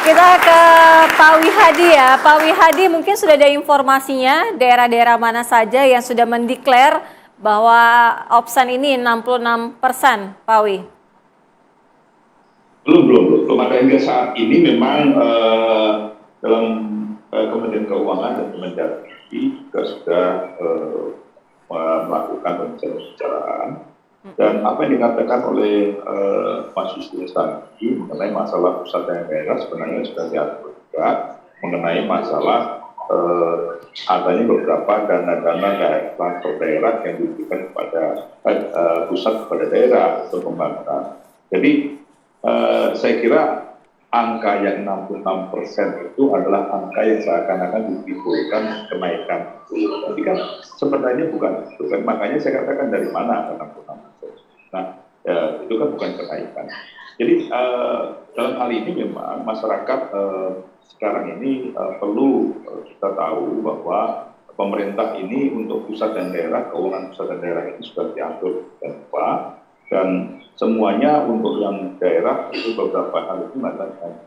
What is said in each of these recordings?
Kita ke Pak Wihadi ya. Pak Wihadi, mungkin sudah ada informasinya daerah-daerah mana saja yang sudah mendeklar bahwa option ini 66%, Pak Wi? Belum. Ada hingga saat ini memang dalam Kementerian Keuangan dan Kemendagri juga sudah melakukan pembicaraan. Dan apa yang dikatakan oleh Mas Justinus tadi mengenai masalah pusat dan daerah sebenarnya sudah diatur juga mengenai masalah adanya beberapa dana-dana transfer daerah yang diberikan kepada pusat kepada daerah untuk pembangunan. Jadi saya kira angka yang 66% itu adalah angka yang seakan-akan ditimbulkan kenaikan. Jadi kan sebenarnya bukan itu. Makanya saya katakan dari mana angka 66%. Nah, itu kan bukan kenaikan. Jadi dalam hal ini memang masyarakat sekarang ini perlu kita tahu bahwa pemerintah ini untuk pusat dan daerah, keuangan pusat dan daerah ini sudah diatur dan dan semuanya untuk yang daerah itu beberapa hal itu mengatakan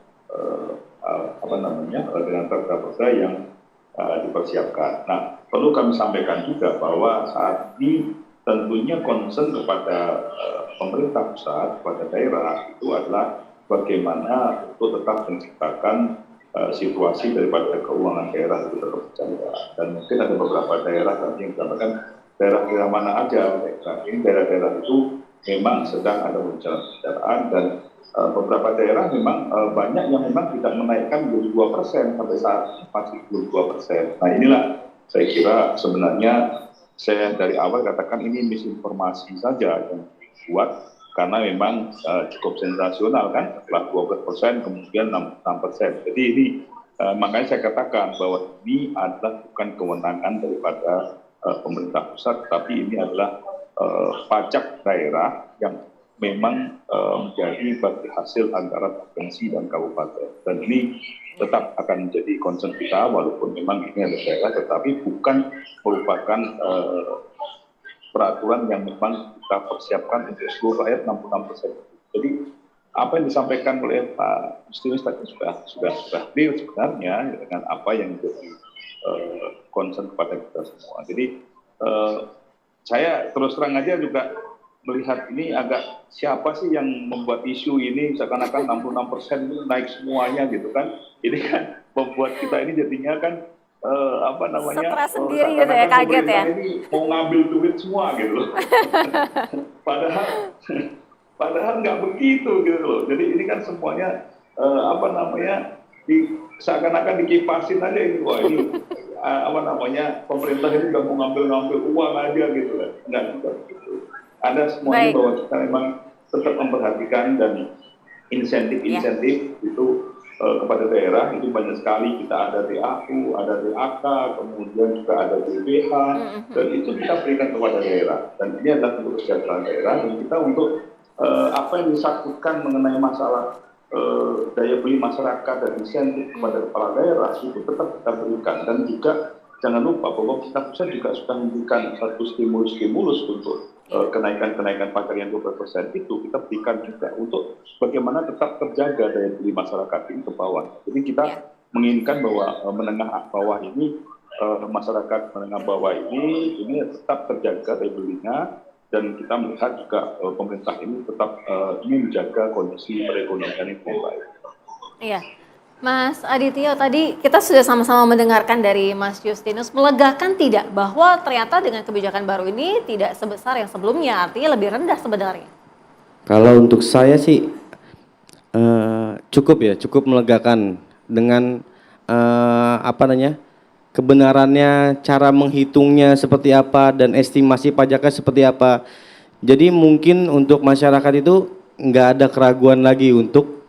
dengan perda-perda yang dipersiapkan. Nah, perlu kami sampaikan juga bahwa saat ini tentunya concern kepada pemerintah pusat, kepada daerah itu adalah bagaimana untuk tetap menciptakan situasi daripada keuangan daerah itu tetap berjaya. Dan mungkin ada beberapa daerah tadi yang dikatakan daerah-daerah mana aja. Ini daerah-daerah itu memang sedang ada pembicaraan dan beberapa daerah memang banyak yang memang tidak menaikkan 22% sampai saat masih 22%. Nah inilah saya kira sebenarnya saya dari awal katakan ini misinformasi saja yang dibuat karena memang cukup sensasional kan setelah 12% kemudian 6%. Jadi ini makanya saya katakan bahwa ini adalah bukan kewenangan daripada pemerintah pusat, tapi ini adalah pajak daerah yang memang menjadi bagi hasil antara provinsi dan kabupaten. Dan ini tetap akan menjadi concern kita walaupun memang ini ada daerah, tetapi bukan merupakan peraturan yang memang kita persiapkan untuk seluruh rakyat 66%. Jadi apa yang disampaikan oleh Pak Justinus tadi sudah clear sebenarnya dengan apa yang menjadi concern kepada kita semua. Jadi saya terus terang aja juga melihat ini agak siapa sih yang membuat isu ini seakan-akan 66% itu naik semuanya gitu kan. Ini kan membuat kita ini jadinya kan stres sendiri gitu ya, kaget ya. Ini mau ngambil duit semua gitu loh. padahal nggak begitu gitu loh. Jadi ini kan semuanya seakan-akan dikipasin aja ini. Wah ini pemerintah ini udah mau ngambil uang aja gitu kan. Enggak gitu. Ada semuanya bahwa kita memang tetap memperhatikan dan insentif itu kepada daerah itu banyak sekali. Kita ada DAU, ada DAK, kemudian juga ada BPH, dan itu kita berikan kepada daerah. Dan ini adalah untuk kesejahteraan daerah dan kita untuk apa yang disangkutkan mengenai masalah daya beli masyarakat dan insentif kepada kepala daerah itu tetap kita berikan. Dan juga jangan lupa bahwa kita pusat juga sudah memberikan satu stimulus untuk kenaikan pajak yang 12% itu kita berikan juga untuk bagaimana tetap terjaga daya beli masyarakat ini ke bawah. Jadi kita menginginkan bahwa menengah bawah ini masyarakat menengah bawah ini tetap terjaga daya belinya, dan kita melihat juga pemerintah ini tetap ingin menjaga kondisi perekonomian yang baik. Iya. Mas Adityo, tadi kita sudah sama-sama mendengarkan dari Mas Justinus, melegakan tidak bahwa ternyata dengan kebijakan baru ini tidak sebesar yang sebelumnya, artinya lebih rendah sebenarnya? Kalau untuk saya sih cukup melegakan dengan kebenarannya, cara menghitungnya seperti apa dan estimasi pajaknya seperti apa. Jadi mungkin untuk masyarakat itu nggak ada keraguan lagi untuk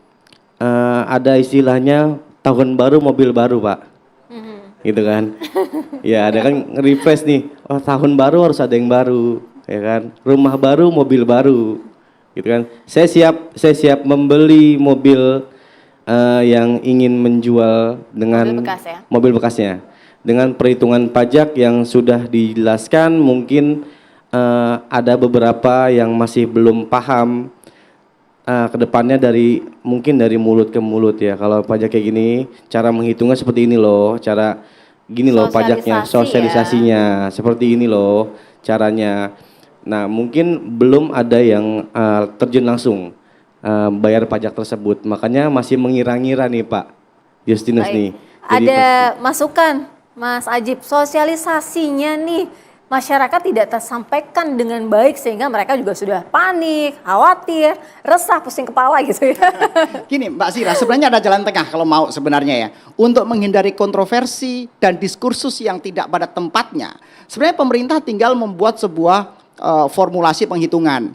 ada istilahnya tahun baru mobil baru, Pak. Gitu kan. Ya ada kan refresh nih, tahun baru harus ada yang baru, ya kan. Rumah baru, mobil baru. Gitu kan. Saya siap membeli mobil yang ingin menjual dengan mobil bekasnya. Dengan perhitungan pajak yang sudah dijelaskan, mungkin ada beberapa yang masih belum paham kedepannya mungkin dari mulut ke mulut ya. Kalau pajak kayak gini, cara menghitungnya seperti ini loh, cara gini loh pajaknya, sosialisasinya seperti ini loh caranya. Nah mungkin belum ada yang terjun langsung bayar pajak tersebut, makanya masih mengira-ngira nih Pak Justinus nih. Jadi ada masukan Mas Ajib, sosialisasinya nih masyarakat tidak tersampaikan dengan baik sehingga mereka juga sudah panik, khawatir, resah, pusing kepala gitu ya. Gini Mbak Sira, sebenarnya ada jalan tengah kalau mau sebenarnya ya. Untuk menghindari kontroversi dan diskursus yang tidak pada tempatnya. Sebenarnya pemerintah tinggal membuat sebuah formulasi penghitungan.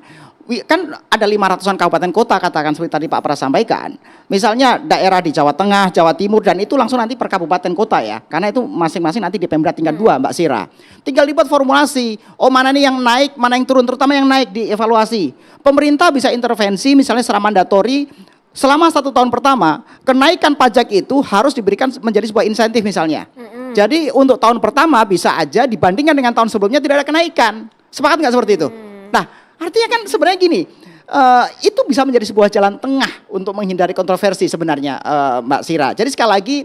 Kan ada 500-an kabupaten kota katakan seperti tadi Pak Pras sampaikan. Misalnya daerah di Jawa Tengah, Jawa Timur, dan itu langsung nanti per kabupaten kota ya. Karena itu masing-masing nanti di Pemda tingkat 2 Mbak Sira. Tinggal dibuat formulasi, mana nih yang naik, mana yang turun, terutama yang naik dievaluasi. Pemerintah bisa intervensi misalnya secara mandatori, selama 1 tahun pertama, kenaikan pajak itu harus diberikan menjadi sebuah insentif misalnya. Jadi untuk tahun pertama bisa aja dibandingkan dengan tahun sebelumnya tidak ada kenaikan. Sepakat nggak seperti itu? Nah, artinya kan sebenarnya gini, itu bisa menjadi sebuah jalan tengah untuk menghindari kontroversi sebenarnya Mbak Sira. Jadi sekali lagi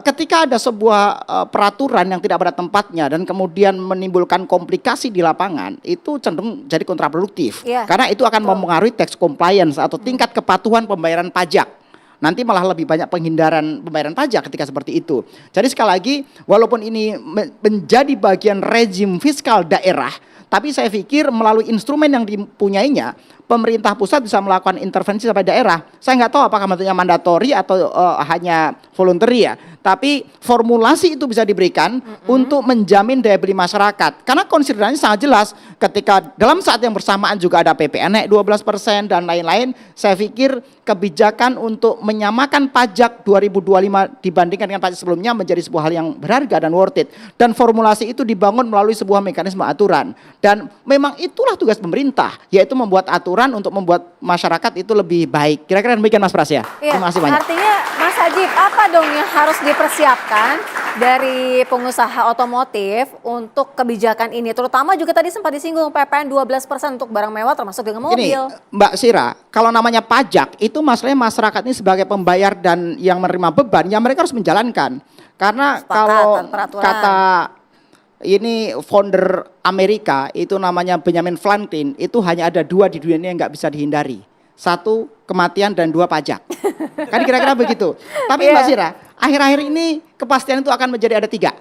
ketika ada sebuah peraturan yang tidak pada tempatnya dan kemudian menimbulkan komplikasi di lapangan, itu cenderung jadi kontraproduktif. Karena itu akan mempengaruhi tax compliance atau tingkat kepatuhan pembayaran pajak. Nanti malah lebih banyak penghindaran pembayaran pajak ketika seperti itu. Jadi sekali lagi, walaupun ini menjadi bagian rezim fiskal daerah, tapi saya pikir melalui instrumen yang dipunyainya, pemerintah pusat bisa melakukan intervensi sampai daerah. Saya nggak tahu apakah bentuknya mandatori atau hanya voluntary ya. Tapi formulasi itu bisa diberikan untuk menjamin daya beli masyarakat. Karena konsiderannya sangat jelas. Ketika dalam saat yang bersamaan juga ada PPN naik 12% dan lain-lain. Saya pikir kebijakan untuk menyamakan pajak 2025 dibandingkan dengan pajak sebelumnya menjadi sebuah hal yang berharga dan worth it. Dan formulasi itu dibangun melalui sebuah mekanisme aturan. Dan memang itulah tugas pemerintah, yaitu membuat aturan untuk membuat masyarakat itu lebih baik. Kira-kira demikian Mas Pras ya. Terima kasih banyak. Artinya Mas Ajib, apa dong yang harus dipersiapkan dari pengusaha otomotif untuk kebijakan ini? Terutama juga tadi sempat disinggung PPN 12% untuk barang mewah termasuk dengan mobil. Gini, Mbak Sira, kalau namanya pajak itu masalahnya masyarakat ini sebagai pembayar dan yang menerima beban, yang mereka harus menjalankan. Karena kalau kata ini founder Amerika itu namanya Benjamin Franklin, itu hanya ada 2 di dunia ini yang nggak bisa dihindari. 1 kematian dan 2 pajak. Kan kira-kira begitu. Tapi Mbak Sira, akhir-akhir ini kepastian itu akan menjadi ada 3.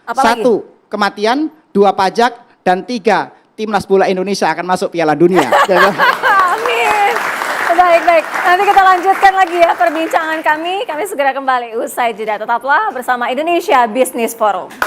Apalagi? 1 kematian, 2 pajak, dan 3 timnas bola Indonesia akan masuk Piala Dunia. Amin. Baik. Nanti kita lanjutkan lagi ya perbincangan kami. Kami segera kembali usai jeda. Tetaplah bersama Indonesia Business Forum.